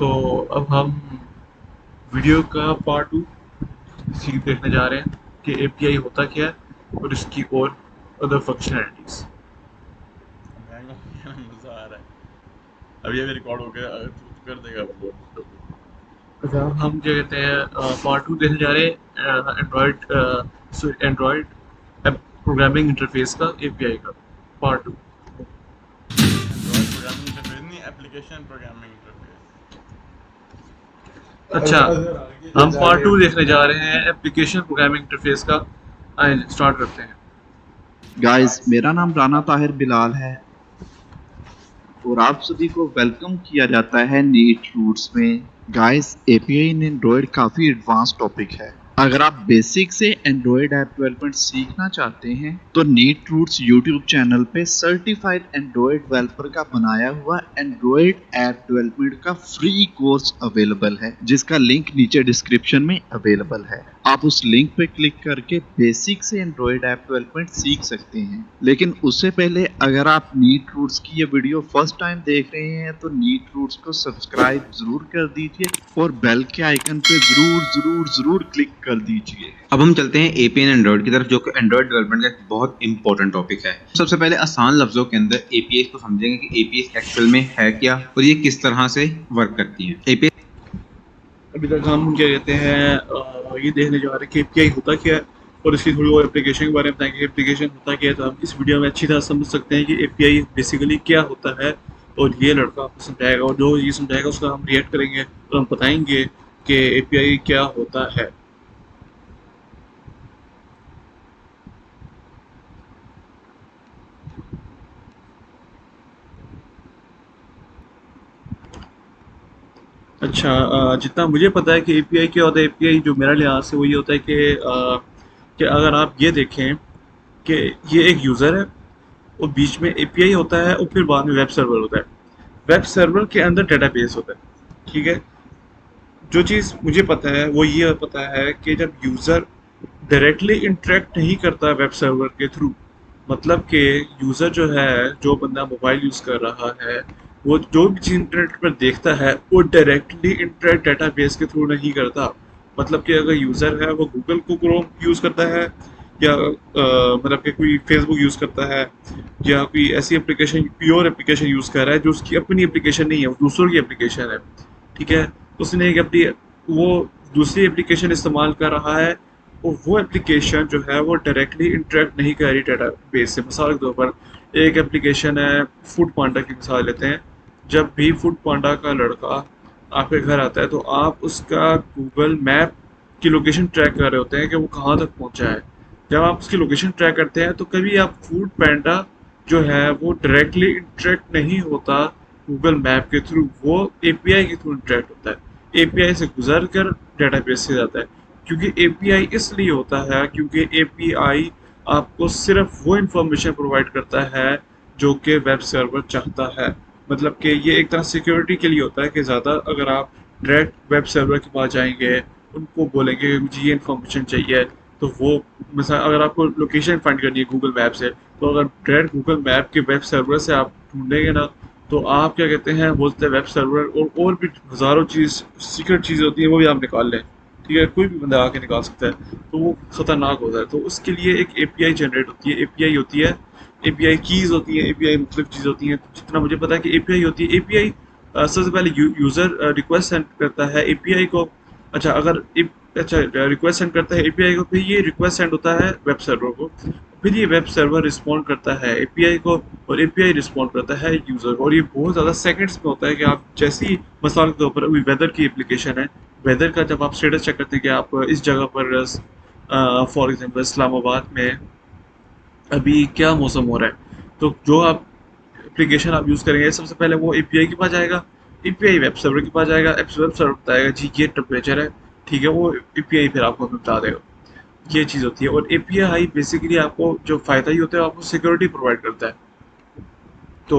तो अब हम वीडियो का पार्ट 2 देखने जा रहे हैं कि एपीआई होता क्या है और इसकी और अदर फंक्शनैलिटीज। मजा आ रहा है। अब ये भी रिकॉर्ड हो गया, तू कर देगा अपलोड। अच्छा, हम क्या कहते हैं पार्ट 2 देखने जा रहे हैं एंड्रॉयड प्रोग्रामिंग इंटरफेस का, एपीआई का पार्ट 2। एंड्रॉइड प्रोग्रामिंग इंटरफेस नहीं, एप्लीकेशन प्रोग्रामिंग इंटरफेस। अच्छा, अगर आगे हम पार्ट जाके 2 देखने जा रहे हैं एप्लीकेशन प्रोग्रामिंग इंटरफेस का। आइए स्टार्ट करते हैं। गाइस, मेरा नाम राना ताहिर बिलाल है और आप सभी को वेलकम किया जाता है नीट रूट्स में। गाइस, एपीआई इन एंड्रॉयड काफ़ी एडवांस टॉपिक है। अगर आप बेसिक से एंड्रॉयड ऐप डेवलपमेंट सीखना चाहते हैं तो नीट रूट्स यूट्यूब चैनल पे सर्टिफाइड एंड्रॉयड डेवलपर का बनाया हुआ एंड्रॉयड ऐप डेवलपमेंट का फ्री कोर्स अवेलेबल है, जिसका लिंक नीचे डिस्क्रिप्शन में अवेलेबल है। आप उस लिंक पे क्लिक करके बेसिक से एंड्रॉयड ऐप डेवलपमेंट सीख सकते हैं। लेकिन उससे पहले अगर आप नीट रूट्स की ये वीडियो फर्स्ट टाइम देख रहे हैं तो नीट रूट्स को सब्सक्राइब जरूर कर दीजिए और बेल के आइकन पे जरूर क्लिक कर दीजिए। अब हम चलते हैं एपीआई एंड एंड्रॉइड की तरफ, जो कि एंड्रॉइड डेवलपमेंट का एक बहुत इंपॉर्टेंट टॉपिक है। सबसे पहले आसान लफ्जों के अंदर एपीआई को समझेंगे कि एपीआई एक्चुअल में है क्या और ये किस तरह से वर्क करती है। एपीआई अभी तक हम क्या कहते हैं ये देखने जा रहे हैं कि एपीआई होता क्या है और इसकी थोड़ी और एप्लीकेशन के बारे में बताएंगे। एप्लीकेशन होता क्या है तो हम इस वीडियो में अच्छी तरह समझ सकते हैं कि एपीआई बेसिकली क्या होता है, और ये लड़का आपको समझाएगा और जो ये समझाएगा उसका हम रिएक्ट करेंगे और हम बताएंगे कि एपीआई क्या होता है। अच्छा, जितना मुझे पता है कि एपीआई क्या होता है, एपीआई जो मेरा लिहाज से वो ये होता है कि अगर आप ये देखें कि ये एक यूज़र है और बीच में एपीआई होता है और फिर बाद में वेब सर्वर होता है। वेब सर्वर के अंदर डेटाबेस होता है, ठीक है। जो चीज़ मुझे पता है वो ये पता है कि जब यूज़र डायरेक्टली इंटरेक्ट नहीं करता वेब सर्वर के थ्रू, मतलब कि यूज़र जो है, जो बंदा मोबाइल यूज़ कर रहा है, वो जो भी चीज़ इंटरनेट पर देखता है वो डायरेक्टली इंटरनेट डेटाबेस के थ्रू नहीं करता। मतलब कि अगर यूज़र है वो गूगल को क्रोम यूज़ करता है या मतलब कि कोई फेसबुक यूज़ करता है या कोई ऐसी एप्लीकेशन, प्योर एप्लीकेशन यूज़ कर रहा है जो उसकी अपनी एप्लीकेशन नहीं है, वो दूसरों की एप्लीकेशन है, ठीक है। उसने एक अपनी वो दूसरी एप्लीकेशन इस्तेमाल कर रहा है और वो एप्लीकेशन जो है वो डायरेक्टली इंटरेक्ट नहीं कर रही डाटा बेस से। मिसाल के तौर पर एक एप्लीकेशन है, फूड पांडा की मिसाल लेते हैं। जब भी फूड पांडा का लड़का आपके घर आता है तो आप उसका गूगल मैप की लोकेशन ट्रैक कर रहे होते हैं कि वो कहाँ तक पहुँचा है। जब आप उसकी लोकेशन ट्रैक करते हैं तो कभी आप फूड पांडा जो है वो डायरेक्टली इंटरेक्ट नहीं होता गूगल मैप के थ्रू, वो एपीआई के थ्रू इंटरेक्ट होता है, एपीआई से गुजर कर डेटाबेस से जाता है। क्योंकि एपीआई इसलिए होता है क्योंकि एपीआई आपको सिर्फ वो इंफॉर्मेशन प्रोवाइड करता है जो कि वेब सर्वर चाहता है। मतलब कि ये एक तरह सिक्योरिटी के लिए होता है कि ज़्यादा अगर आप डायरेक्ट वेब सर्वर के पास जाएंगे, उनको बोलेंगे कि मुझे ये इन्फॉर्मेशन चाहिए, तो वो मिसाल अगर आपको लोकेशन फाइंड करनी है गूगल मैप से, तो अगर डायरेक्ट गूगल मैप के वेब सर्वर से आप ढूंढेंगे ना, तो आप क्या कहते हैं बोलते हैं वेब सर्वर और भी हज़ारों चीज़ सीक्रेट चीज़ें होती हैं वो भी आप निकाल लें, ठीक है। कोई भी बंदा आके निकाल सकता है, तो वो ख़तरनाक होता है। तो उसके लिए एक एपीआई जनरेट होती है, एपीआई होती है, एपीआई कीज़ होती हैं, एपीआई मुख्तलिफ चीज़ होती हैं। जितना मुझे पता है कि एपीआई होती है, एपीआई सबसे पहले यूज़र रिक्वेस्ट सेंड करता है एपीआई को। अच्छा, अगर अच्छा रिक्वेस्ट सेंड करता है एपीआई को, फिर ये रिक्वेस्ट सेंड होता है वेब सर्वर को, फिर ये वेब सर्वर रिस्पॉन्ड करता है एपीआई को और एपीआई रिस्पॉन्ड करता है यूज़र को। और ये बहुत ज़्यादा सेकंड्स में होता है कि आप जैसी मिसाल के तौर पर अभी वेदर की एप्लीकेशन है, वेदर का जब आप स्टेटस चेक करते हैं कि आप इस जगह पर फॉर एग्जांपल इस्लामाबाद में अभी क्या मौसम हो रहा है, तो जो आप एप्लीकेशन आप यूज़ करेंगे सबसे पहले वो एपीआई के पास जाएगा, एपीआई वेब सर्वर के पास जाएगा, वेब सर्वर बताएगा जी ये टेम्परेचर है, ठीक है, वो एपीआई फिर आपको बता देगा। ये चीज़ होती है। और एपीआई बेसिकली आपको जो फ़ायदा ही होता है, आपको सिक्योरिटी प्रोवाइड करता है। तो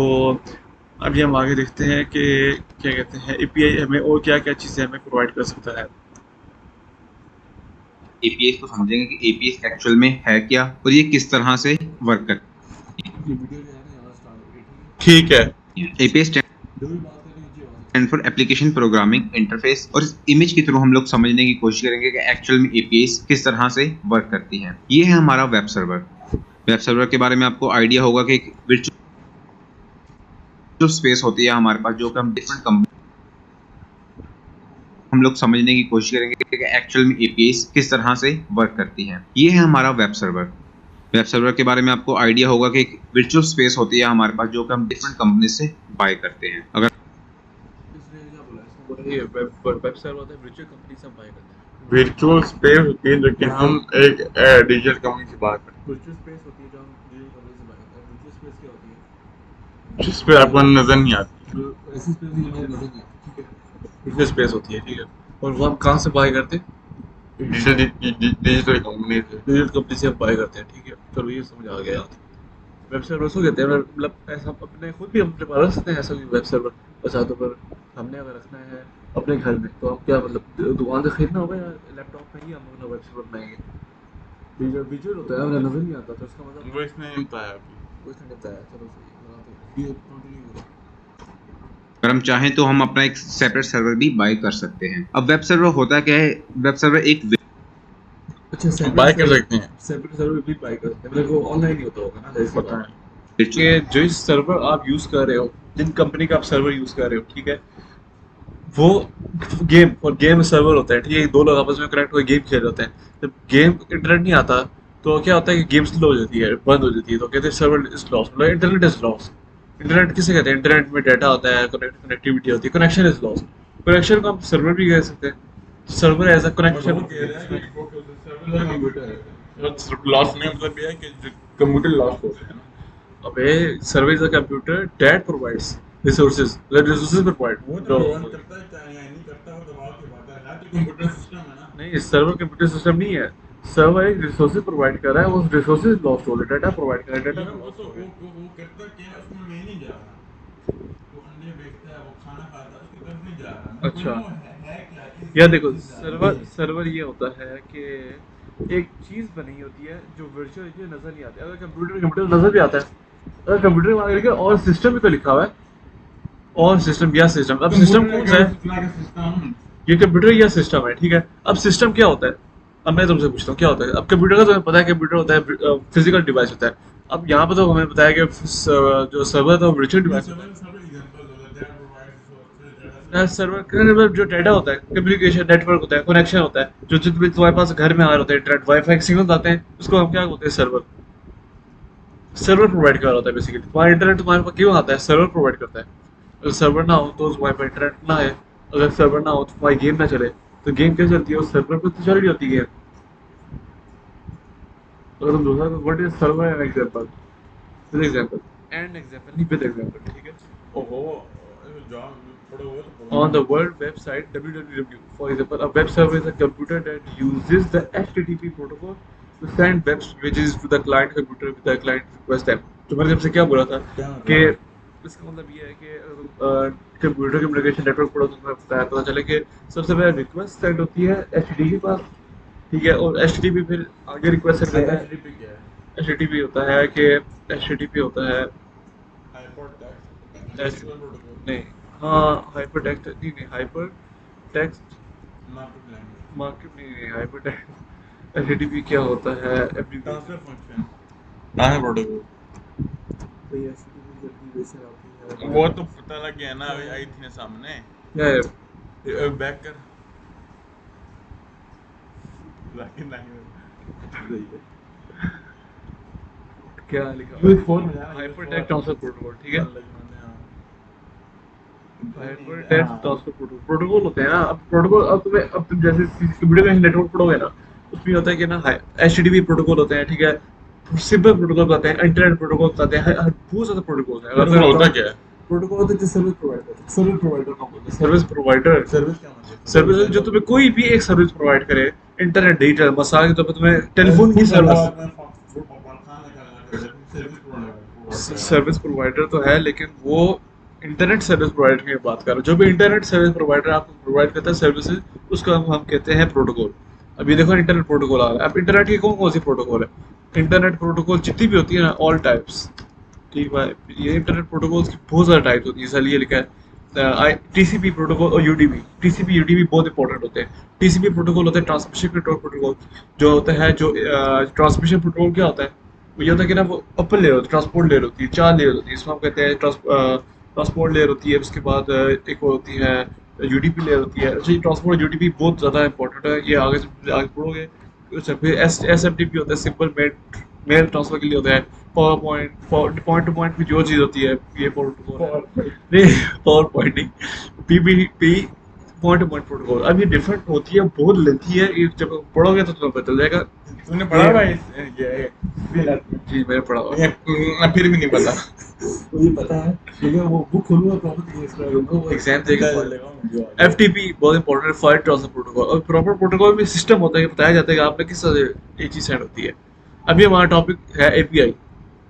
अभी हम आगे देखते हैं कि क्या कहते हैं एपीआई हमें और क्या क्या चीज़ें हमें प्रोवाइड कर सकता है। एपीआई को समझेंगे कि एपीआई एक्चुअल में है क्या और ये किस तरह से वर्क करती ठीक है। है। API and for application programming interface, और इस इमेज के थ्रू हम लोग समझने की कोशिश करेंगे कि एक्चुअल में एपीआईज किस तरह से वर्क करती हैं। ये है हमारा वेब सर्वर। वेब सर्वर के बारे में आपको आइडिया होगा कि एक वर्चुअल स्पेस होती है हमारे पास, जो कि हम डिफरेंट हम लोग समझने की कोशिश करेंगे कि एक्चुअल में एपीआईज किस तरह से वर्क करती हैं। ये है हमारा वेब सर्वर। वेब सर्वर के बारे में आपको आइडिया होगा कि एक वर्चुअल स्पेस होती है हमारे पास, जो कि हम डिफरेंट कंपनी से बाय करते हैं। अगर इसने क्या बोला, इसने बोला ये वेब सर्वर होता है, वर्चुअल कंपनी से बाय करते हैं। वर्चुअल स्पेस होती है जो कि हम एक डिजिटल कंपनी से बात करते वर्चुअल स्पेस होती है जो हम डिजिटल कंपनी से बाय करते हैं। वर्चुअल स्पेस क्या होती है? हैं जिस पे आपको नजर नहीं आती। जो ऐसी स्पेस ही हमें नजर नहीं आती, ठीक है, वर्चुअल स्पेस होती है, ठीक है। और वो हम कहाँ से बाय करते हैं? डिजिटल कंपनी से। डिजिटल कंपनी से हम बाय करते हैं, ठीक है। चलो ये समझ आ गया। वेब सर्वर उसको कहते हैं, मतलब ऐसा अपने खुद भी हम प्रिपेयर कर सकते हैं ऐसा भी वेब सर्वर बचातों पर। हमने अगर रखना है अपने घर में तो हम क्या मतलब दुकान से खरीदना होगा या लैपटॉप में ही हम अपना वेब सर्वर बनाएंगे? विजुअल होता है, हमें नजर नहीं आता, तो इसका मतलब वो इसने नहीं बताया अभी। वो इसने बताया। चलो सही बनाते हैं। ये कंटिन्यू करो। अगर हम चाहें तो हम अपना एक सेपरेट सर्वर भी बाय कर सकते हैं। अब वेब सर्वर होता क्या है? वेब सर्वर एक अच्छा, बाय कर सकते हैं। सेपरेट सर्वर भी बाय कर सकते हैं, मतलब वो ऑनलाइन ही होता होगा ना, जैसे पता है। कि जो सर्वर आप यूज कर रहे हो, जिन कंपनी का आप सर्वर यूज कर रहे हो, ठीक है, वो गेम सर्वर होता है, ठीक है। दो लोग आपस में कनेक्ट होकर गेम खेल रहे होते हैं। जब गेम इंटरनेट नहीं आता तो क्या होता है कि गेम स्लो हो जाती है, बंद हो जाती है, तो कहते हैं सर्वर इज लॉस्ट, मतलब इंटरनेट इज लॉस्ट। इंटरनेट किसे कहते हैं? इंटरनेट में डाटा होता है, कनेक्टिविटी होती है, कनेक्शन इज लॉस्ट। कनेक्शन को हम सर्वर भी कह सकते हैं। Server as a connection. Loss नहीं मतलब ये है कि कंप्यूटर लॉस हो गया है ना। अबे server is a computer that provides resources, resources provide. वो तो प्रोवाइड करता है, चाहे नहीं करता, वो दबाव की बात है। तो कंप्यूटर सिस्टम है ना। नहीं, सर्वर कंप्यूटर सिस्टम नहीं है। सर्वर एक रिसोर्सेज प्रोवाइड कर रहा है, वो रिसोर्सेज लॉस्ट हो रहे, डाटा प्रोवाइड कर रहा है, यार डाटा वो तो वो करता क्या है, उसमें मैं नहीं जा रहा। वो अंडे बेचता है, वो खाना खाता है, उसकी तरफ नहीं जा रहा मैं। अच्छा। वो है क्या चीज़? यार देखो, सर्वर ये होता है कि एक चीज बनी होती है जो वर्चुअल नजर नहीं आती। अगर कंप्यूटर नजर भी आता है, अगर कंप्यूटर में आगे लिखा है और सिस्टम भी तो लिखा हुआ है, और सिस्टम या सिस्टम, अब सिस्टम कौन सा है? सिस्टम ये कंप्यूटर या सिस्टम है, ठीक है। अब सिस्टम क्या होता है? अब मैं तुमसे पूछता हूँ क्या होता है। अब कंप्यूटर का तुम्हें पता है, कंप्यूटर होता है फिजिकल डिवाइस होता है। अब यहाँ पर तो हमें बताया कि जो सर्वर था वो वर्चुअल डिवाइस होता है। सर्वर जो डाटा होता है, कम्युनिकेशन नेटवर्क होता है, कनेक्शन होता है, जो जो तुम्हारे पास घर में आ रहे होते हैं, इंटरनेट वाईफाई सिग्नल आते हैं, उसको हम क्या बोलते हैं? सर्वर। सर्वर प्रोवाइड कर रहा होता है बेसिकली। तुम्हारा इंटरनेट तुम्हारे पास क्यों आता है? सर्वर प्रोवाइड करता है। अगर सर्वर ना हो तो तुम्हारे पास इंटरनेट ना है, अगर सर्वर ना हो तो तुम्हारी गेम ना चले, तो गेम क्या चलती है? उस सर्वर पर तो चल रही होती है गेम। अगर तुम दूसरा what is server an example, with example and example नहीं विद एग्जांपल, ठीक है। ओहो जॉब थोड़ा वो तो On the world website www, for example, a web server is a computer that uses the HTTP protocol to send web pages to the client computer with the client request them. तो मैंने तुमसे क्या बोला था कि इसका मतलब ये है कि कंप्यूटर कम्युनिकेशन नेटवर्क प्रोटोकॉल तुम्हें पता चले कि सबसे पहले रिक्वेस्ट सेंड होती है HTTP के पास, ठीक है, और HTTP फिर आगे रिक्वेस्ट सेंड करता है। HTTP क्या है? HTTP होता है कि HTTP होता है हाइपरटेक्स्ट प्रोटोकॉल नहीं, हाँ हाइपर टेक्स्ट नहीं, hyper text markup language market नहीं, हाइपर टेक्स्ट। HTTP क्या होता है? Transfer function transfer protocol. तो ये HTTP जल्दी वैसे आती है। वो तो पता लग गया ना, अभी आई थी ना सामने। क्या है? बैक कर लैंग्वेज क्या लिखा यूज फोर में जाना, हाइपर टेक्स्ट ट्रांसफर प्रोटोकॉल, ठीक है। हाइपर टेक्स्ट ट्रांसफर प्रोटोकॉल होते हैं ना। अब प्रोटोकॉल, अब तुम जैसे कंप्यूटर में नेटवर्क पढ़ोगे ना, उसमें होता है कि ना HTTP प्रोटोकॉल होते हैं, ठीक है। सिंपल प्रोटोकॉल आते हैं, इंटरनेट प्रोटोकॉल आते हैं, बहुत सारे प्रोटोकॉल हैं। अगर होता क्या है? प्रोटोकॉल होता है जो सर्विस प्रोवाइड करता है। सर्विस प्रोवाइडर का बोलते हैं, सर्विस प्रोवाइडर। सर्विस क्या मतलब? सर्विस जो तुम्हें कोई भी एक सर्विस प्रोवाइड करे, इंटरनेट डिजिटल मसाल के तौर पर तुम्हें टेलीफोन की सर्विस। सर्विस प्रोवाइडर तो है, लेकिन वो इंटरनेट सर्विस प्रोवाइडर की बात कर रहा हूँ। जो भी इंटरनेट सर्विस प्रोवाइडर आपको प्रोवाइड करता है सर्विसेज, उसको हम कहते हैं प्रोटोकॉल। अभी देखो इंटरनेट प्रोटोकॉल आ रहा है। अब इंटरनेट की कौन कौन सी प्रोटोकॉल है? इंटरनेट प्रोटोकॉल जितनी भी होती है ना, ऑल टाइप्स, ठीक है। ये इंटरनेट प्रोटोकॉल्स की बहुत सारे टाइप्स होती है। जैसे ये लिखा है टीसीपी प्रोटोकॉल और यूडीपी। टीसीपी यूडीपी बहुत इंपॉर्टेंट होते हैं। टीसीपी प्रोटोकॉल होता है ट्रांसमिशन कंट्रोल प्रोटोकॉल, जो होता है जो ट्रांसमिशन प्रोटोकॉल क्या होता है, वो ये होता है कि ना वो अपर लेयर होती है, ट्रांसपोर्ट लेयर होती है, 4 लेयर होती है, इसमें हम कहते हैं ट्रांसपोर्ट लेयर होती है, उसके बाद एक और होती है यूडीपी लेयर होती है। अच्छा, ये ट्रांसपोर्ट यूडीपी बहुत ज़्यादा इंपॉर्टेंट है, ये आगे पढ़ोगे। अच्छा, फिर एसएमटीपी होता है, सिंपल मेल ट्रांसफर के लिए होता है। पावर पॉइंट टू पॉइंट की जो चीज़ होती है ये प्रोटोकॉल नहीं, पावर पॉइंट नहीं, PPP point two point protocol. अब ये डिफरेंट होती है, बहुत लेंथी है, ये जब पढ़ोगे तो तुम्हें पता चल जाएगा। तूने पढ़ा भाई ये जी मैंने पढ़ा हुआ। फिर भी नहीं पता। मुझे पता है लेकिन वो बुक खोलूंगा प्रॉपर इसका वो एग्जाम देगा। पढ़ लेगा मुझे एफटीपी बहुत इंपॉर्टेंट है, फाइल ट्रांसफर प्रोटोकॉल। और प्रॉपर प्रोटोकॉल में सिस्टम होता है कि बताया जाता है कि आप में किस तरह से एक चीज़ सेंड होती है। अभी हमारा टॉपिक है एपीआई,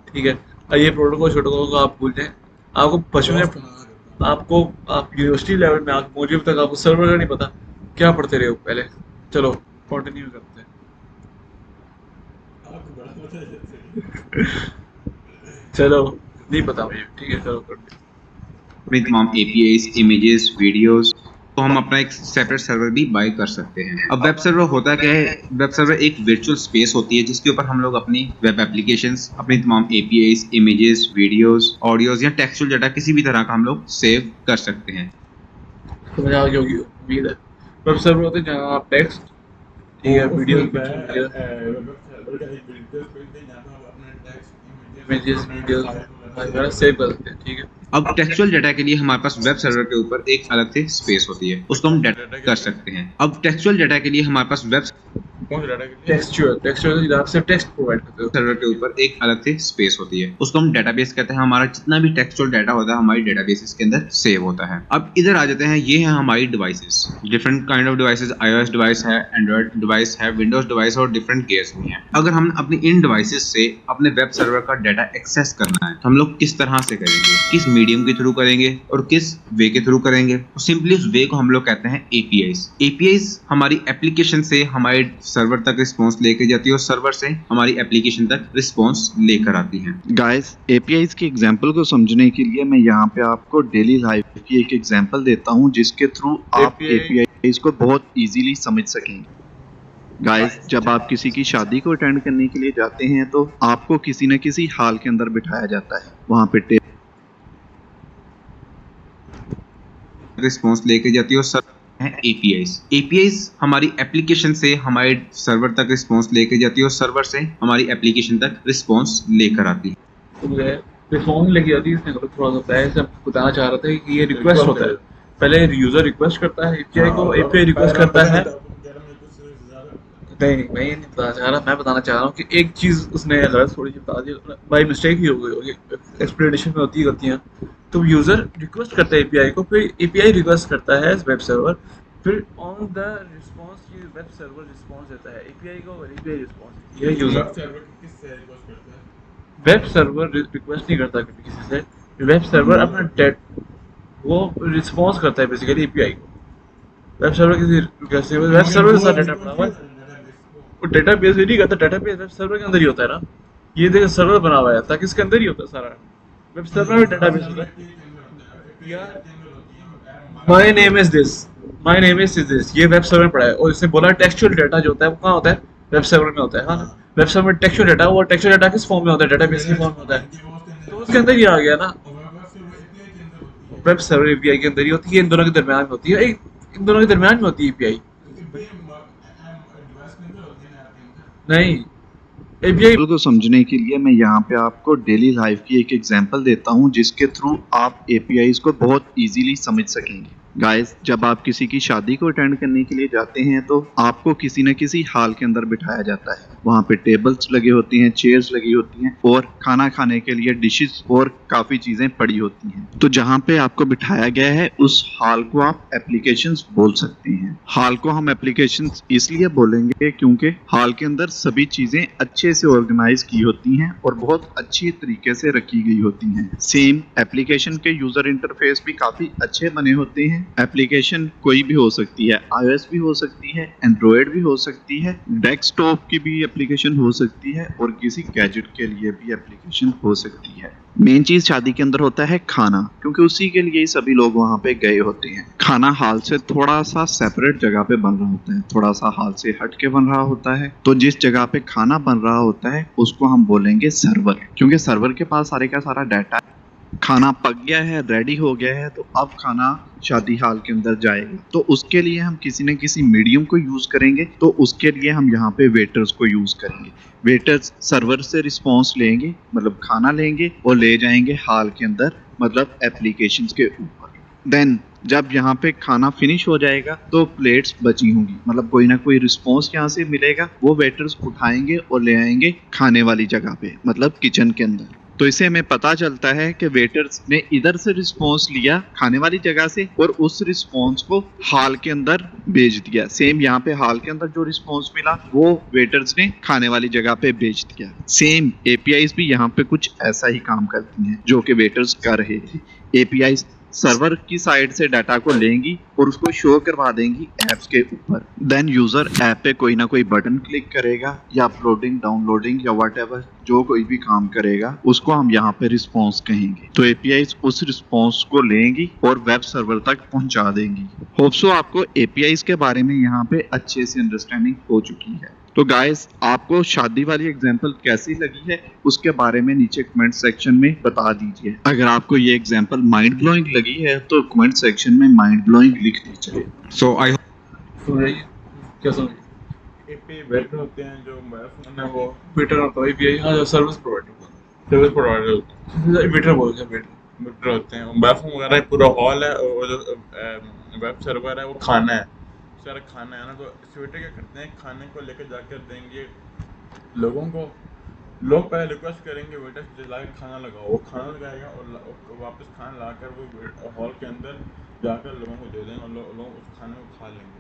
ठीक है। और ये प्रोटोकॉल छोटोकॉल को आप भूल जाएं, आपको बचपन में आपको आप यूनिवर्सिटी लेवल में आप मुझे तक आपको सर्वर का नहीं पता, क्या पढ़ते रहे हो पहले। चलो कंटिन्यू करते हैं। आपको बड़ा पता है। चलो नहीं पता मुझे, ठीक है चलो करते हैं। अपनी तमाम APIs, इमेजेस, वीडियोस, तो हम अपना एक सेपरेट सर्वर भी बाय कर सकते हैं। अब वेब सर्वर होता क्या है? वेब सर्वर एक वर्चुअल स्पेस होती है जिसके ऊपर हम लोग अपनी वेब एप्लीकेशंस, अपनी तमाम APIs, इमेजेस, वीडियोस, ऑडियोज या टेक्सचुअल डाटा किसी भी तरह का हम लोग सेव कर सकते हैं। समझ आ गई होगी उम्मीद है। वेब सर्वर होते हैं जहाँ आप टेक्स्ट, ठीक है, वीडियो, इमेजेस, वीडियोस वगैरह सेव कर सकते हैं, ठीक है। अब टेक्सचुअल डाटा के लिए हमारे पास वेब सर्वर के ऊपर एक अलग से स्पेस होती है, उसको हम डाटा कर सकते हैं। अब टेक्सचुअल डाटा के लिए हमारे पास वेब टेक्सचुअल आप सिर्फ टेक्स्ट प्रोवाइड करते हो। सर्वर के ऊपर एक अलग से स्पेस होती है, उसको हम डेटाबेस कहते हैं। हमारा जितना भी टेक्सचुअल डाटा होता है हमारी डेटाबेसेस के अंदर सेव होता है। अब इधर आ जाते हैं, ये है हमारी devices, different kind of devices. iOS device है, एंड्रॉइड डिवाइस है, विंडोज डिवाइस और डिफरेंट केयर्स भी हैं। अगर हम अपनी इन डिवाइसेस से अपने वेब सर्वर का डाटा एक्सेस करना है तो हम लोग किस तरह से करेंगे, किस मीडियम के थ्रू करेंगे और किस वे के थ्रू करेंगे? तो सिंपली उस वे को हम लोग कहते हैं APIs। APIs हमारी एप्लीकेशन से हमारे सर्वर तक रिस्पॉन्स लेके जाती है और सर्वर से हमारी एप्लीकेशन तक रिस्पॉन्स लेकर आती है। गाइस, APIs की एग्जांपल को समझने के लिए मैं यहाँ पे आपको डेली लाइफ की एक एग्जांपल देता हूँ जिसके थ्रू आप APIs को बहुत इजीली समझ सकेंगे। गाइस, जब आप किसी की शादी को अटेंड करने के लिए जाते हैं तो आपको किसी न किसी हॉल के अंदर बिठाया जाता है। वहाँ पे रिस्पॉन्स लेके जाती है और सर्वर है APIs। APIs हमारी एप्लीकेशन से हमारे सर्वर तक रिस्पॉन्स लेके जाती है और सर्वर से हमारी एप्लीकेशन तक रिस्पॉन्स लेकर आती है। रिस्पॉन्स लेके जाती है, इसमें थोड़ा सा होता है। जैसे बताना चाह रहा था कि ये रिक्वेस्ट होता है, पहले यूजर रिक्वेस्ट करता है API को, API रिक्वेस्ट करता है। नहीं, मैं ये नहीं बताना चाह रहा, मैं बताना चाह रहा हूँ कि एक चीज़ उसने गलत थोड़ी सी बता दी, बाई मिस्टेक ही हो गई होगी, एक्सप्लेनेशन में होती है गलतियाँ। तो यूज़र रिक्वेस्ट करता है API को, फिर API रिक्वेस्ट करता है वेब सर्वर, फिर ऑन द रिस्पॉन्स ये वेब सर्वर रिस्पॉन्स देता है API को और API रिस्पॉन्स, ये यूज़र वेब सर्वर रिक्वेस्ट नहीं करता कभी किसी से, वेब सर्वर अपना वो रिस्पॉन्स करता है बेसिकली API को। वेब सर्वर किसी रिक्वेस्ट से वेब सर्वर के साथ डाटा बना हुआ है, वो डेटाबेस भी नहीं करता, डेटाबेस वेब सर्वर के अंदर ही होता है ना। ये देखो सर्वर बना हुआ है ताकि इसके अंदर ही होता है सारा, वेब सर्वर में डेटाबेस होता है। माय नेम इज दिस, ये वेब सर्वर में पड़ा है और इसने बोला टेक्सचुअल डाटा जो होता है वो कहाँ होता है, वेब सर्वर में होता है। हाँ, वेब सर्वर में टेक्सचुअल डाटा, वो टेक्सचुअल डाटा किस फॉर्म में होता है, डेटाबेस की फॉर्म में होता है, तो उसके अंदर ही आ गया ना। वेब सर्वर API के अंदर ही होती है, इन दोनों के दरमियान में होती है, इन दोनों के दरमियान में होती है API नहीं। API को समझने के लिए मैं यहाँ पे आपको डेली लाइफ की एक एग्जांपल देता हूँ जिसके थ्रू आप APIs को बहुत इजीली समझ सकेंगे। गाइस, जब आप किसी की शादी को अटेंड करने के लिए जाते हैं तो आपको किसी न किसी हॉल के अंदर बिठाया जाता है। वहाँ पे टेबल्स लगे होती हैं, चेयर्स लगी होती हैं और खाना खाने के लिए डिशेस और काफ़ी चीज़ें पड़ी होती हैं। तो जहाँ पे आपको बिठाया गया है उस हॉल को आप एप्लीकेशंस बोल सकते हैं। हॉल को हम एप्लीकेशंस इसलिए बोलेंगे क्योंकि हॉल के अंदर सभी चीज़ें अच्छे से ऑर्गेनाइज की होती हैं और बहुत अच्छी तरीके से रखी गई होती हैं। सेम एप्लीकेशन के यूज़र इंटरफेस भी काफ़ी अच्छे बने होते हैं एप्लीकेशन कोई भी हो सकती है, iOS भी हो सकती है, एंड्रॉयड भी हो सकती है, डेस्कटॉप की भी एप्लीकेशन हो सकती है और किसी गैजेट के लिए भी एप्लीकेशन हो सकती है। मेन चीज शादी के अंदर होता है खाना, क्योंकि उसी के लिए ही सभी लोग वहां पे गए होते हैं। खाना हॉल से थोड़ा सा सेपरेट जगह पे बन रहा होता है, थोड़ा सा हॉल से हट के बन रहा होता है। तो जिस जगह पे खाना बन रहा होता है उसको हम बोलेंगे सर्वर, क्योंकि सर्वर के पास सारे का सारा डाटा, खाना पक गया है, रेडी हो गया है, तो अब खाना शादी हाल के अंदर जाएगा। तो उसके लिए हम किसी न किसी मीडियम को यूज करेंगे, तो उसके लिए हम यहाँ पे वेटर्स को यूज करेंगे। वेटर्स सर्वर से रिस्पॉन्स लेंगे, मतलब खाना लेंगे और ले जाएंगे हाल के अंदर, मतलब एप्लीकेशंस के ऊपर। देन जब यहाँ पे खाना फिनिश हो जाएगा तो प्लेट्स बची होंगी, मतलब कोई ना कोई रिस्पॉन्स यहाँ से मिलेगा, वो वेटर्स उठाएंगे और ले आएंगे खाने वाली जगह पे, मतलब किचन के अंदर। तो इससे हमें पता चलता है कि वेटर्स ने इधर से रिस्पॉन्स लिया खाने वाली जगह से और उस रिस्पॉन्स को हॉल के अंदर भेज दिया। सेम यहाँ पे हॉल के अंदर जो रिस्पॉन्स मिला वो वेटर्स ने खाने वाली जगह पे भेज दिया। सेम एपीआईज भी यहाँ पे कुछ ऐसा ही काम करती हैं जो कि वेटर्स कर रहे थे। एपीआईज सर्वर की साइड से डाटा को लेंगी और उसको शो करवा देंगी ऐप्स के ऊपर। देन यूजर ऐप पे कोई ना कोई बटन क्लिक करेगा या अपलोडिंग, डाउनलोडिंग या व्हाटएवर जो कोई भी काम करेगा उसको हम यहाँ पे रिस्पॉन्स कहेंगे। तो एपीआई उस रिस्पॉन्स को लेंगी और वेब सर्वर तक पहुंचा देंगी। होप सो आपको एपीआई के बारे में यहाँ पे अच्छे से अंडरस्टैंडिंग हो चुकी है। तो गाइस, आपको शादी वाली एग्जांपल कैसी लगी है उसके बारे में नीचे कमेंट सेक्शन में बता दीजिए। अगर आपको ये एग्जांपल माइंड ब्लोइंग लगी है तो कमेंट सेक्शन में माइंड ब्लोइंग लिख दीजिए। सो आई समझाइए क्या समझिए। एपीआई वेटर होते हैं जो मोबाइल फोन है वो वेटर होता है एपीआई, हाँ जो सर्विस प्रोवाइडर होता सर्विस प्रोवाइडर होते है, वेटर बोलते हैं वेटर। हैं वेटर होते हैं। मोबाइल फोन वगैरह पूरा हॉल है और जो वेब सर्वर है वो खाना है, सारा खाना है ना। तो इस वेटर क्या करते हैं, खाने को लेकर जाकर देंगे लोगों को। लोग पहले रिक्वेस्ट करेंगे वेटर से लाकर खाना लगाओ, वो खाना लगाएगा और वापस खाना लाकर वो हॉल के अंदर जाकर लोगों को दे देंगे और लोग उस खाने को खा लेंगे,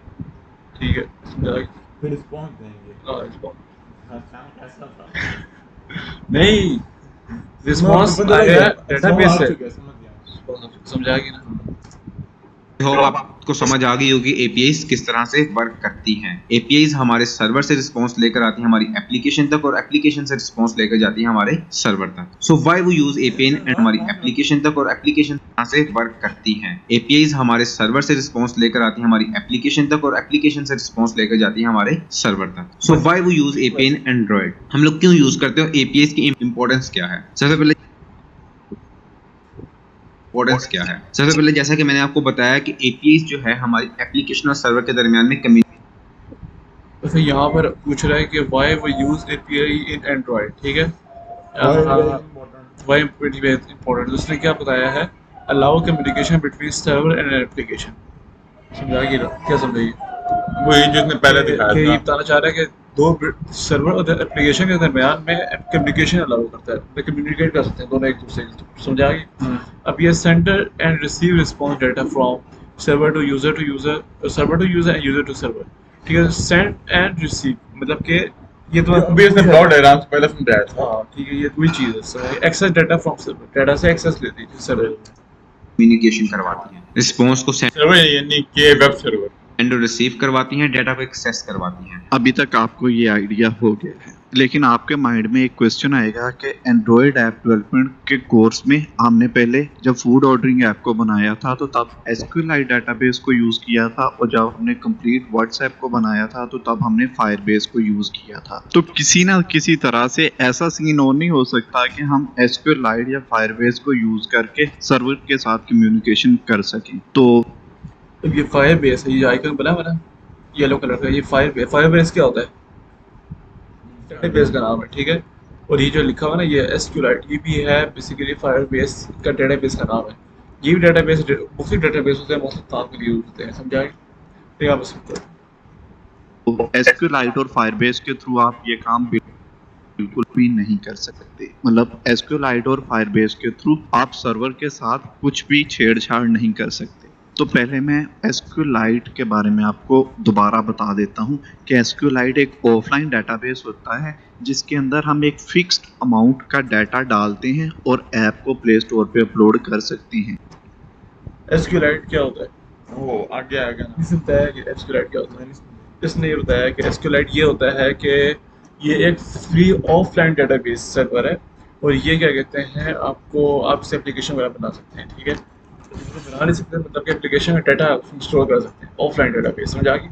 ठीक है, समझा। फिर रिस्पॉन्स देंगे। हाँ, खाना कैसा था? नहीं, रिस्पॉन्स बदल आया गया, डेटाबेस आ से, चुका है, समझ गया। समझा कि ना। होप आपको समझ आ गई होगी एपीआईज किस तरह से वर्क करती हैं। एपीआईज हमारे सर्वर से रिस्पांस लेकर आती हैं हमारी एप्लीकेशन तक और एप्लीकेशन से रिस्पांस लेकर जाती हैं हमारे सर्वर तक। So why we use API and हमारी एप्लीकेशन तक और एप्लीकेशन कहां से वर्क करती हैं। एपीआईज हमारे सर्वर से रिस्पांस लेकर आती हैं हमारी एप्लीकेशन तक और एप्लीकेशन से रिस्पांस लेकर जाती हैं हमारे सर्वर तक। So why we use API in Android, हम लोग क्यों यूज करते हैं, एपीआईज की इंपॉर्टेंस क्या है। सबसे पहले इंपॉर्टेंस क्या है, सबसे पहले जैसा कि मैंने आपको बताया कि एपीआईज जो है हमारी एप्लीकेशन और सर्वर के दरमियान में वैसे यहाँ पर पूछ रहा है कि why we use API in Android, ठीक है। व्हाई इंपॉर्टेंट, उसने क्या बताया है, allow communication between server and application. समझा कि क्या समझाइए। वही जिसने पहले दिखाया ये था। बताना चाह रहा है कि दो सर्वर और एप्लीकेशन के दरमियान में कम्युनिकेशन अलाउ करता है, मतलब कम्युनिकेट कर सकते हैं दोनों एक दूसरे के। समझा कि अब ये sender and receive response data from server to user, server to user and user to server, ठीक है। सेंड एंड रिसीव मतलब कि ये तो अभी इसने ब्लॉक डायग्राम से पहले समझाया था। हाँ ठीक है, ये वही चीज़ है। Access data from server, data से एक्सेस लेती है सर्वर, कम्युनिकेशन करवाती हैं, रिस्पांस को सेंड सर्वर यानी कि वेब सर्वर और रिसीव करवाती हैं, डाटा को एक्सेस करवाती हैं। अभी तक आपको ये आइडिया हो गया है, लेकिन आपके माइंड में एक क्वेश्चन आएगा कि एंड्रॉयड ऐप डेवलपमेंट के कोर्स में हमने पहले जब फूड ऑर्डरिंग ऐप को बनाया था तो तब SQLite डेटाबेस को यूज़ किया था, और जब हमने कंप्लीट व्हाट्सएप को बनाया था तो तब हमने फायरबेस को यूज़ किया था। तो किसी ना किसी तरह से ऐसा सीन और नहीं हो सकता कि हम SQLite या फायरबेस को यूज़ करके सर्वर के साथ कम्युनिकेशन कर सकें। तो अब ये फायर बेस है, ये आइकन बना हुआ ना येलो कलर का, ये फायर बेस क्या होता है, डेटाबेस का नाम है, ठीक है। और ये जो लिखा हुआ ना ये SQLite, ये भी है बेसिकली फायर बेस का डेटाबेस का नाम है। ये भी डेटाबेस मुख्तलिफ डेटाबेस होते हैं, मुख्तलिफ काम के लिए यूज होते हैं, समझा ठीक है। आप SQLite और फायरबेस के थ्रू आप ये काम बिल्कुल भी नहीं कर सकते, मतलब SQLite और फायरबेस के थ्रू आप सर्वर के साथ कुछ भी छेड़छाड़ नहीं कर सकते। तो पहले मैं SQLite के बारे में आपको दोबारा बता देता हूँ कि SQLite एक ऑफलाइन डेटाबेस होता है जिसके अंदर हम एक फिक्स्ड अमाउंट का डाटा डालते हैं और ऐप को प्ले स्टोर पे अपलोड कर सकते हैं। SQLite क्या होता है, वो आगे आएगा ना। इसने बताया कि SQLite क्या होता है। इसने ये बताया कि SQLite ये होता है कि ये एक फ्री ऑफलाइन डेटाबेस सर्वर है, और ये क्या कहते हैं, आपको आप इसे एप्लीकेशन वगैरह बना सकते हैं, ठीक है। तो बना नहीं सकते मतलब कि एप्लीकेशन में डाटा स्टोर कर सकते हैं, ऑफलाइन डेटाबेस, समझ आ गई।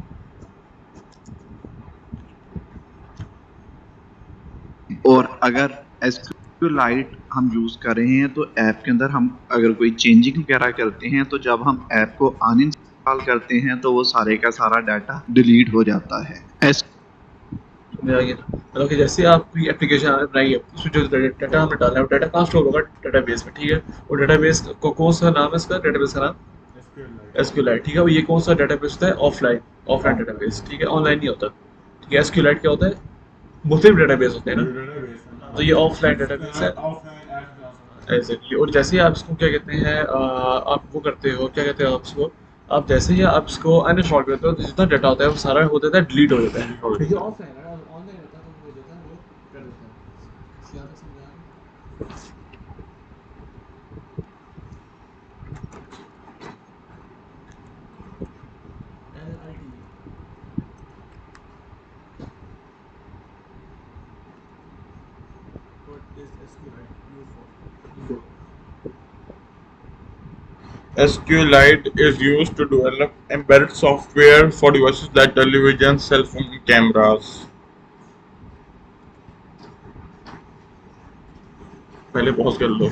और अगर SQLite हम यूज कर रहे हैं तो ऐप के अंदर हम अगर कोई चेंजिंग वगैरह करते हैं तो जब हम ऐप को अनइंस्टॉल करते हैं तो वो सारे का सारा डाटा डिलीट हो जाता है। समझ आ गया ना। मतलब कि जैसे आप कोई एप्लीकेशन बनाई है, उसमें जो डाटा हमने डाला है वो डाटा कहाँ स्टोर होगा, डेटाबेस में, ठीक है। और डेटाबेस को कौन सा नाम है इसका, डेटाबेस का नाम SQLite, ठीक है। और ये कौन सा डेटाबेस होता है, ऑफलाइन डेटाबेस, ठीक है, ऑनलाइन नहीं होता, ठीक है। SQLite क्या होता है, मुख्तलिफ डेटाबेस होते हैं ना, तो ये ऑफलाइन डेटाबेस है एग्जैक्टली। और जैसे ही आप इसको क्या कहते हैं, आप वो करते हो, क्या कहते हैं आप इसको, आप जैसे ही आप इसको अनइंस्टॉल करते हो तो जितना डाटा होता है वो सारा हो जाता है, डिलीट हो जाता है। ये ऑफलाइन है, ऑनलाइन होता है तो वो हो जाता है, वो कर देता है। ज़्यादा समझा SQLite is used to develop embedded software for devices like television, cell phone, and cameras. पहले पॉज कर लो।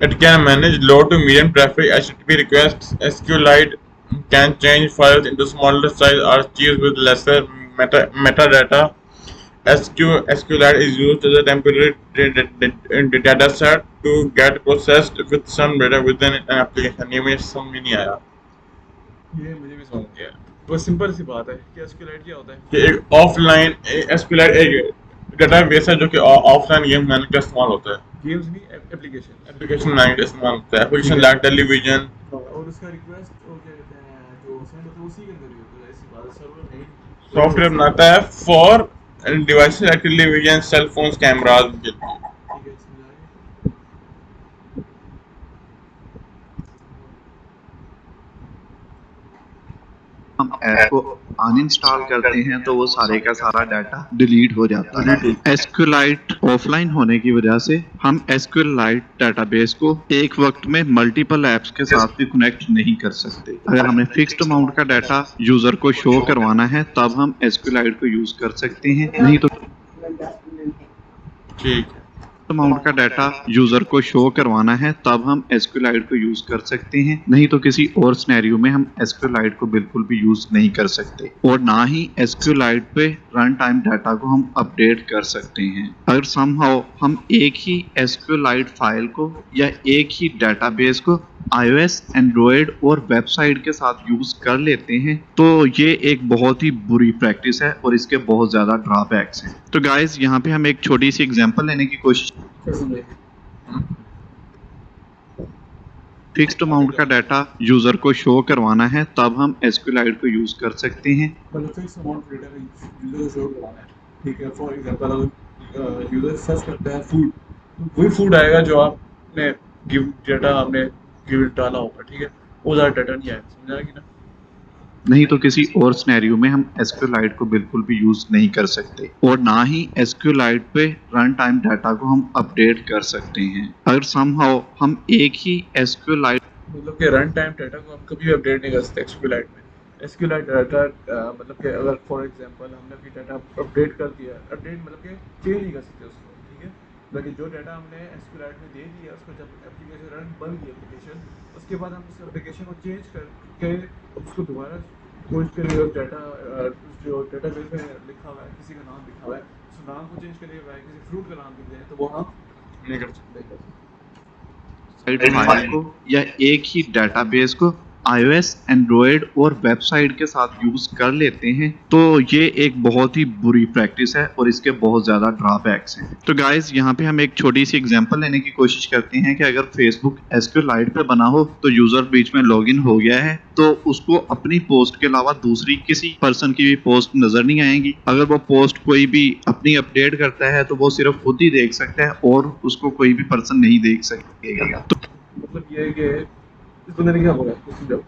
It can manage low to medium traffic HTTP requests. SQLite can change files into smaller size archives with lesser metadata. SQLite is used as a temporary data set to get processed with some data within an application. ये मुझे समझ में नहीं आया। ये मुझे भी समझ गया। वो सिंपल सी बात है कि SQLite क्या होता है। कि एक ऑफलाइन SQLite एक डेटाबेस है जो कि ऑफलाइन गेम बनाने का इस्तेमाल होता है। गेम्स नहीं, एप्लीकेशन एप्लीकेशन बनाने का इस्तेमाल होता है। एप्लीकेशन लाइक टेलीविजन और उसका रिक्वेस्ट और क्या कहते हैं जो सेंड होता है उसी के अंदर ही होता है, ऐसी बात है। सर्वर नहीं सॉफ्टवेयर बनाता है for devices like television, cell phones, cameras के लिए। ठीक है, समझ आ गया। हम ऐप को अनइंस्टॉल करते हैं तो वो सारे का सारा डाटा डिलीट हो जाता है। SQLite ऑफलाइन होने की वजह से हम SQLite डेटाबेस को एक वक्त में मल्टीपल ऐप्स के साथ भी कनेक्ट नहीं कर सकते। अगर हमें फिक्स्ड अमाउंट का डाटा यूजर को शो करवाना है तब हम SQLite को यूज कर सकते हैं, नहीं तो ठीक है। अमाउंट का डाटा यूजर को शो करवाना है तब हम SQLite को यूज कर सकते हैं, नहीं तो किसी और सिनेरियो में हम SQLite को बिल्कुल भी यूज नहीं कर सकते। और ना ही SQLite पे रन टाइम डाटा को हम अपडेट कर सकते हैं। अगर समहाउ हम एक ही SQLite फाइल को या एक ही डेटाबेस को iOS, एंड्रॉयड और वेबसाइट के साथ यूज कर लेते हैं तो ये एक बहुत ही बुरी प्रैक्टिस है और इसके बहुत ज्यादा ड्रॉबैक्स हैं। तो गाइस यहाँ पे हम एक छोटी सी एग्जांपल लेने की कोशिश, फिक्स्ड अमाउंट का डाटा यूजर को शो करवाना है तब हम SQLite को यूज कर सकते हैं। मतलब फिक्स अमाउंट डेटा यूजर को शो करवाना है, ठीक है। फॉर एग्जांपल अगर यूजर सर्च करता है फूड, तो वही फूड आएगा जो आपने गिव डाटा आपने गिव डाला होगा, ठीक है। वो ज़्यादा डाटा नहीं आएगा, समझ आएगी ना। नहीं तो किसी और सिनेरियो में हम SQLite को बिल्कुल भी यूज नहीं कर सकते। और ना ही SQLite पे रन टाइम डाटा को हम अपडेट कर सकते हैं। अगर समहाउ हम एक ही SQLite मतलब कि रन टाइम डाटा को हम कभी भी अपडेट नहीं कर सकते SQLite में। SQLite डाटा मतलब कि अगर फॉर एग्जांपल हमने कोई डाटा अपडेट कर दिया, अपडेट मतलब कि चेंज नहीं कर सकते उसको, ठीक है। बाकी जो डाटा हमने SQLite में दे दिया, उसको जब एप्लीकेशन रन बन गई एप्लीकेशन, उसके बाद हम उस एप्लीकेशन को चेंज करके उसको दोबारा कोई उसके लिए डाटा जो डेटाबेस में लिखा हुआ है, किसी का नाम लिखा हुआ है, उस नाम को चेंज करिए, किसी फ्रूट का नाम लिख दें, तो वो हम नहीं कर सकते। फाइल को या एक ही डेटाबेस को iOS, एंड्रॉयड और वेबसाइट के साथ यूज कर लेते हैं तो ये एक बहुत ही बुरी प्रैक्टिस है और इसके बहुत ज्यादा ड्रॉबैक्स हैं। तो गाइस यहाँ पे हम एक छोटी सी एग्जांपल लेने की कोशिश करते हैं कि अगर फेसबुक SQLite पे बना हो तो यूजर बीच में लॉगिन हो गया है तो उसको अपनी पोस्ट के अलावा दूसरी किसी पर्सन की भी पोस्ट नजर नहीं आएगी। अगर वो पोस्ट कोई भी अपनी अपडेट करता है तो वो सिर्फ खुद ही देख सकता है और उसको कोई भी पर्सन नहीं देख सकेगा। मतलब ये है कि इस बंदे ने क्या बोला कुछ समझाओ।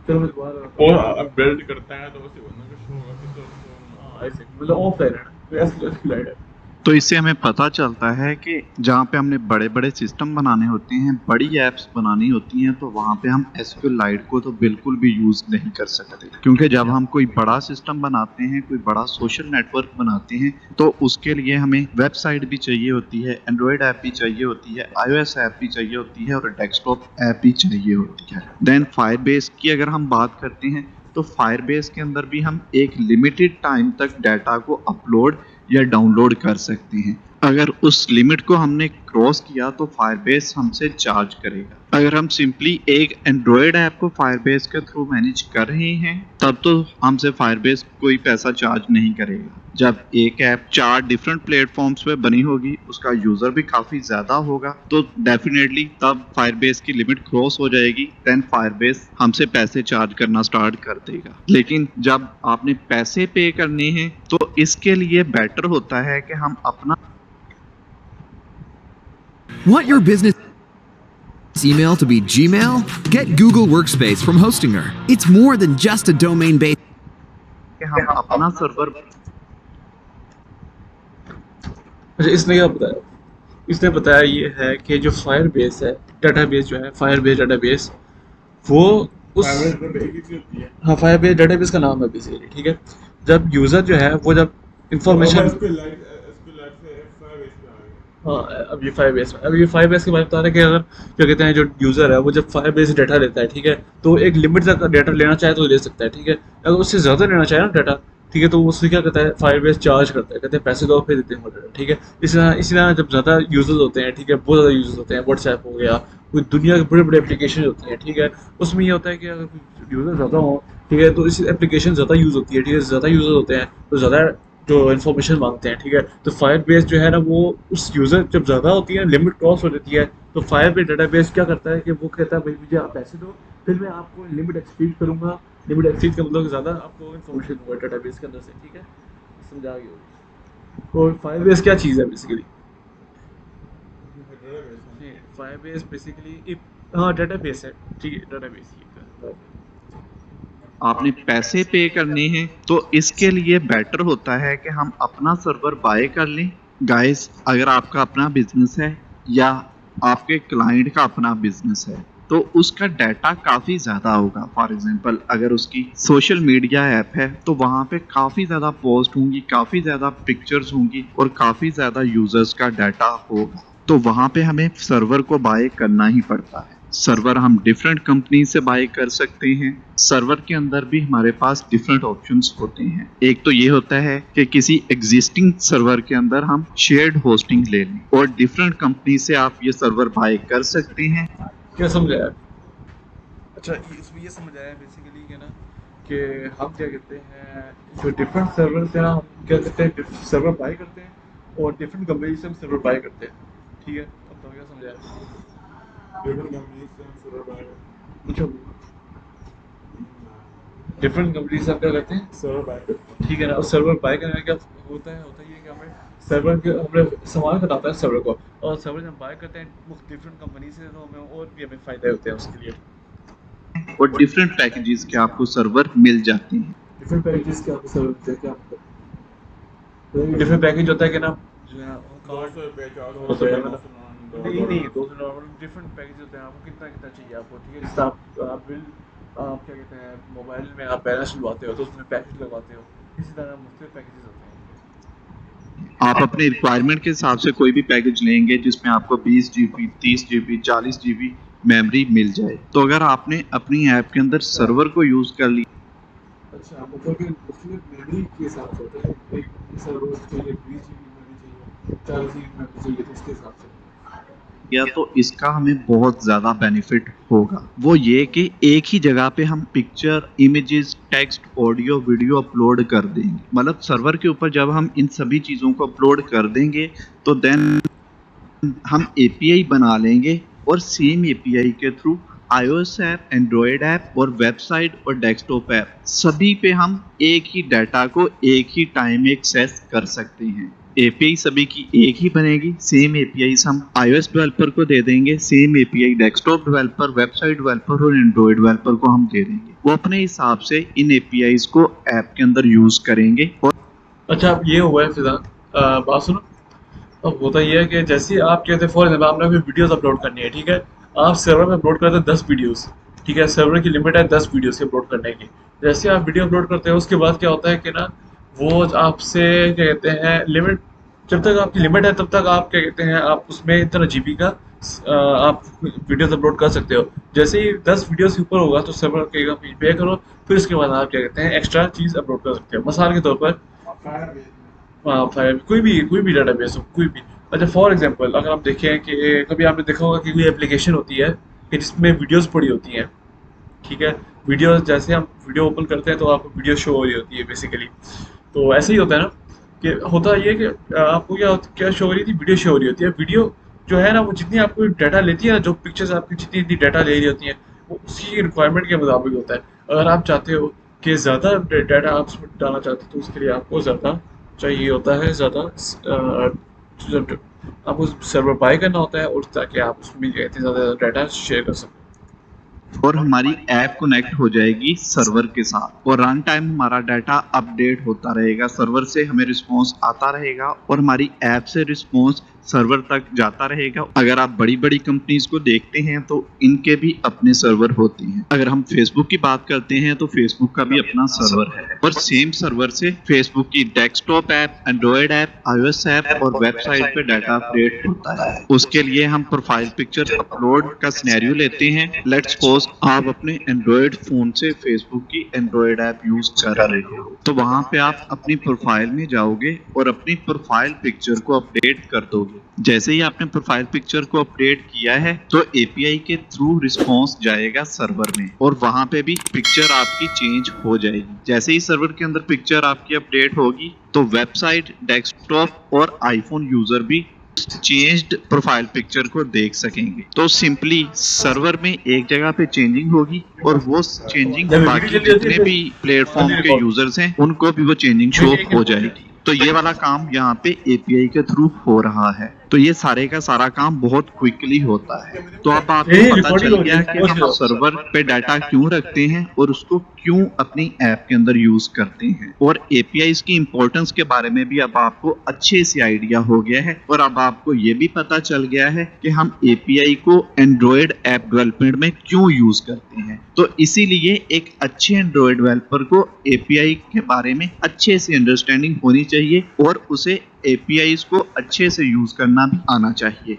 चलो मैं दोबारा और अब बिल्ड करता है तो उसी बंदे को शो होगा कि तो ऐसे मतलब ऑफलाइन है तो ऐसे लाइट है। तो इससे हमें पता चलता है कि जहाँ पे हमने बड़े बड़े सिस्टम बनाने होते हैं, बड़ी एप्स बनानी होती हैं, तो वहाँ पे हम SQLite को तो बिल्कुल भी यूज़ नहीं कर सकते, क्योंकि जब हम कोई बड़ा सिस्टम बनाते हैं, कोई बड़ा सोशल नेटवर्क बनाते हैं, तो उसके लिए हमें वेबसाइट भी चाहिए होती है, एंड्रॉयड ऐप भी चाहिए होती है, iOS ऐप भी चाहिए होती है और डेस्कटॉप ऐप भी चाहिए होती है। देन फायरबेस की अगर हम बात करते हैं, तो फायरबेस के अंदर भी हम एक लिमिटेड टाइम तक डाटा को अपलोड या डाउनलोड कर सकते हैं। अगर उस लिमिट को हमने क्रॉस किया तो फायरबेस हमसे चार्ज करेगा। अगर हम सिंपली एक एंड्रॉयड ऐप को फायरबेस के थ्रू मैनेज कर रहे हैं, तब तो हमसे फायरबेस कोई पैसा चार्ज नहीं करेगा। जब एक ऐप 4 डिफरेंट प्लेटफॉर्म्स पे बनी होगी, उसका यूजर भी काफी ज्यादा होगा, तो डेफिनेटली तब फायरबेस की लिमिट क्रॉस हो जाएगी, देन फायरबेस हमसे पैसे चार्ज करना स्टार्ट कर देगा। लेकिन जब आपने पैसे पे करने हैं, तो इसके लिए बेटर होता है कि हम अपना Want your business email to be Gmail? Get Google Workspace from Hostinger. It's more than just a domain base. कि हम अपना सर्वर अच्छा इसने क्या बताया? इसने बताया ये है कि जो फायरबेस है, डाटाबेस जो है फायरबेस डाटाबेस, वो उस हाँ फायरबेस डाटाबेस का नाम है बेसिकली, ठीक है। जब यूज़र जो है वो जब इंफॉर्मेशन हाँ अब ये फायरबेस के बारे में बता रहे हैं कि अगर क्या कहते हैं जो यूज़र है वो जब फायरबेस से डाटा लेता है, ठीक है, तो एक लिमिट तक डाटा लेना चाहे तो ले सकता है, ठीक है। अगर उससे ज़्यादा लेना चाहे ना डाटा, ठीक है, तो उससे क्या करता है फायरबेस चार्ज करता है, कहते हैं पैसे दो फिर देते हैं वो डाटा, ठीक है। इसी तरह जब ज़्यादा यूज़र्स होते हैं, ठीक है, बहुत ज़्यादा यूज़र्स होते हैं, व्हाट्सएप हो गया, कोई दुनिया के बड़े बड़े एप्लीकेशन होती हैं, ठीक है, उसमें ये होता है कि अगर कोई यूज़र ज़्यादा हो, ठीक है, तो इस एप्लीकेशन ज़्यादा यूज़ होती है, ठीक है, ज़्यादा यूज़र होते हैं तो ज़्यादा जो इन्फॉर्मेशन मांगते हैं, ठीक है। तो फायरबेस जो है ना वो उस यूज़र जब ज़्यादा होती है, लिमिट क्रॉस हो जाती है, तो फायरबेस डाटाबेस क्या करता है कि वो कहता है भाई मुझे आप पैसे दो, फिर मैं आपको लिमिट एक्सीड करूँगा। लिमिट एक्सीड का मतलब ज़्यादा आपको इन्फॉर्मेशन दूंगा डाटाबेस के अंदर से, ठीक है, समझा गया। और फायरबेस क्या चीज़ है बेसिकली? फायरबेस बेसिकली हाँ डाटाबेस है, ठीक है, डाटाबेस आपने पैसे पे करने हैं, तो इसके लिए बेटर होता है कि हम अपना सर्वर बाय कर लें। गाइस, अगर आपका अपना बिजनेस है या आपके क्लाइंट का अपना बिजनेस है, तो उसका डाटा काफ़ी ज़्यादा होगा। फॉर एग्जांपल अगर उसकी सोशल मीडिया ऐप है, तो वहाँ पे काफ़ी ज़्यादा पोस्ट होंगी, काफ़ी ज़्यादा पिक्चर्स होंगी और काफ़ी ज़्यादा यूजर्स का डाटा होगा, तो वहाँ पे हमें सर्वर को बाय करना ही पड़ता है। सर्वर हम डिफरेंट कंपनी से बाय कर सकते हैं। सर्वर के अंदर भी हमारे पास डिफरेंट ऑप्शंस होते हैं। एक तो ये होता है कि किसी एग्जिस्टिंग सर्वर के अंदर हम शेयर्ड होस्टिंग ले लें और डिफरेंट कंपनी से आप ये सर्वर बाय कर सकते हैं। क्या समझाया? अच्छा इसमें ये समझ आया बेसिकली कि ना कि हम क्या कहते हैं जो डिफरेंट सर्वर से हम क्या कहते हैं सर्वर बाय करते हैं और डिफरेंट कंपनी से हम सर्वर बाय करते हैं, ठीक है। अब तो क्या समझाया? अच्छा डिफरेंट कंपनी से हम क्या करते हैं सर्वर बाय करते हैं, ठीक है ना। और सर्वर बाय करने का क्या होता है ये कि हमें सर्वर के हमें सामान खरीदता है सर्वर को, और सर्वर जब बाय करते हैं डिफरेंट कंपनी से, तो हमें और भी हमें फ़ायदे होते हैं उसके लिए। और डिफरेंट पैकेजेस के आपको सर्वर मिल जाते हैं। डिफरेंट पैकेजेस के आपको सर्वर मिलते हैं क्या? डिफरेंट पैकेज होता है कि ना जो है नहीं 200 नॉर्मल डिफरेंट पैकेज होते हैं। आपको कितना कितना चाहिए आपको, ठीक है। जैसे आप बिल आप क्या कहते हैं मोबाइल में आप बैलेंस डलवाते हो तो उसमें पैकेज लगवाते हो, इसी तरह मुख्तलिफ पैकेजेस होते हैं। आप अपने रिक्वायरमेंट के हिसाब से कोई भी पैकेज लेंगे जिसमें आपको 20 GB, 30 GB, 40 GB मेमोरी मिल जाए। तो अगर आपने अपनी ऐप के अंदर सर्वर को यूज कर लिया, अच्छा मतलब कि मुख्तलिफ मेमोरी के हिसाब से होता है, एक सर्वर चाहिए 20 GB मेमोरी चाहिए, 40 GB मेमोरी चाहिए, तो इसके हिसाब से तो इसका हमें बहुत ज़्यादा बेनिफिट होगा। वो ये कि एक ही जगह पे हम picture, images, text, audio, video upload कर देंगे। मतलब सर्वर के ऊपर जब हम इन सभी चीज़ों को अपलोड कर देंगे, तो देन हम API बना लेंगे और सेम API के through iOS app, Android app और वेबसाइट और डेस्कटॉप ऐप सभी पे हम एक ही डाटा को एक ही टाइम एक्सेस कर सकते हैं। एपीआई सभी की एक ही बनेगी, सेम एपीआईज हम iOS डेवलपर को दे देंगे, same API desktop developer, website developer और एंड्रॉइड डेवलपर को हम दे देंगे। वो अपने हिसाब से इन एपीआईज को ऐप के अंदर यूज करेंगे। और अच्छा, अब ये हुआ है फिलहाल, बात सुनो। अब होता ये है कि जैसे ही आप कहते हैं, फॉर एग्जाम्पल आपने कोई वीडियोस अपलोड करनी है, ठीक है, आप सर्वर में अपलोड करते हैं 10 वीडियोस, ठीक है, सर्वर की लिमिट है 10 वीडियोस की अपलोड करने की। जैसे आप वीडियो अपलोड करते हैं उसके बाद क्या होता है कि ना, वो आपसे क्या कहते हैं लिमिट, जब तक आपकी लिमिट है तब तक आप क्या कहते हैं आप उसमें इतना जीबी का आप वीडियोस अपलोड कर सकते हो। जैसे ही 10 वीडियोस के ऊपर होगा तो सर्वर कहेगा पे करो, फिर उसके बाद आप क्या कहते हैं एक्स्ट्रा चीज़ अपलोड कर सकते हो। मिसाल के तौर पर फाइल कोई भी डाटाबेस हो, कोई भी। अच्छा, फॉर एग्जांपल अगर आप देखें कि कभी आपने देखा होगा कि कोई एप्लीकेशन होती है कि जिसमें वीडियोस पड़ी होती हैं, ठीक है, वीडियो जैसे हम वीडियो ओपन करते हैं तो आपको वीडियो शो हो रही होती है बेसिकली। तो ऐसे ही होता है ना कि होता ये कि आपको क्या शो हो रही थी, वीडियो शो हो रही होती है। वीडियो जो है ना वो जितनी आपको डाटा लेती है ना, जो पिक्चर्स आपकी जितनी डाटा ले रही होती हैं, वो उसी रिक्वायरमेंट के मुताबिक होता है। अगर आप चाहते हो कि ज़्यादा डाटा आप उसमें डालना चाहते हो तो उसके लिए आपको ज़्यादा चाहिए होता है, ज़्यादा आपको सर्वर बाय करना होता है, और ताकि आप उसमें कहते हैं ज़्यादा डाटा शेयर कर सकें। और हमारी ऐप कनेक्ट हो जाएगी सर्वर के साथ, और रन टाइम हमारा डाटा अपडेट होता रहेगा, सर्वर से हमें रिस्पॉन्स आता रहेगा और हमारी ऐप से रिस्पॉन्स सर्वर तक जाता रहेगा। अगर आप बड़ी बड़ी कंपनीज को देखते हैं तो इनके भी अपने सर्वर होते हैं। अगर हम फेसबुक की बात करते हैं तो फेसबुक का भी अपना सर्वर है, और सेम सर्वर से फेसबुक की desktop app, Android app, iOS app और वेबसाइट पे डाटा अपडेट होता है। उसके लिए हम प्रोफाइल पिक्चर अपलोड का सिनेरियो लेते हैं। लेट्स सपोज आप अपने एंड्रॉइड फोन से फेसबुक की एंड्रॉइड ऐप यूज कर रहे हो, तो वहां पे आप अपनी प्रोफाइल में जाओगे और अपनी प्रोफाइल पिक्चर को अपडेट कर दोगे। जैसे ही आपने प्रोफाइल पिक्चर को अपडेट किया है तो एपीआई के थ्रू रिस्पॉन्स जाएगा सर्वर में, और वहां पे भी पिक्चर आपकी चेंज हो जाएगी। जैसे ही सर्वर के अंदर पिक्चर आपकी अपडेट होगी तो वेबसाइट, डेस्कटॉप और आईफोन यूजर भी चेंज्ड प्रोफाइल पिक्चर को देख सकेंगे। तो सिंपली सर्वर में एक जगह पे चेंजिंग होगी, और वो चेंजिंग बाकी जितने भी प्लेटफॉर्म के यूजर्स हैं उनको भी वो चेंजिंग शो हो जाएगी। तो ये वाला काम यहाँ पे एपीआई के थ्रू हो रहा है। तो ये सारे का सारा काम बहुत क्विकली होता है। तो अब आपको पता चल गया कि हम सर्वर पे डाटा क्यों रखते हैं और उसको क्यों अपनी ऐप के अंदर यूज करते हैं, और एपीआईज की इंपॉर्टेंस के बारे में भी अब आपको अच्छे से आइडिया हो गया है। और अब आपको ये भी पता चल गया है कि हम एपीआई को एंड्रॉइड ऐप डेवलपमेंट में क्यों यूज करते हैं। तो इसीलिए एक अच्छे एंड्रॉइड डेवलपर को एपीआई के बारे में अच्छे से अंडरस्टैंडिंग होनी चाहिए, और उसे एपीआईज को अच्छे से यूज करना भी आना चाहिए।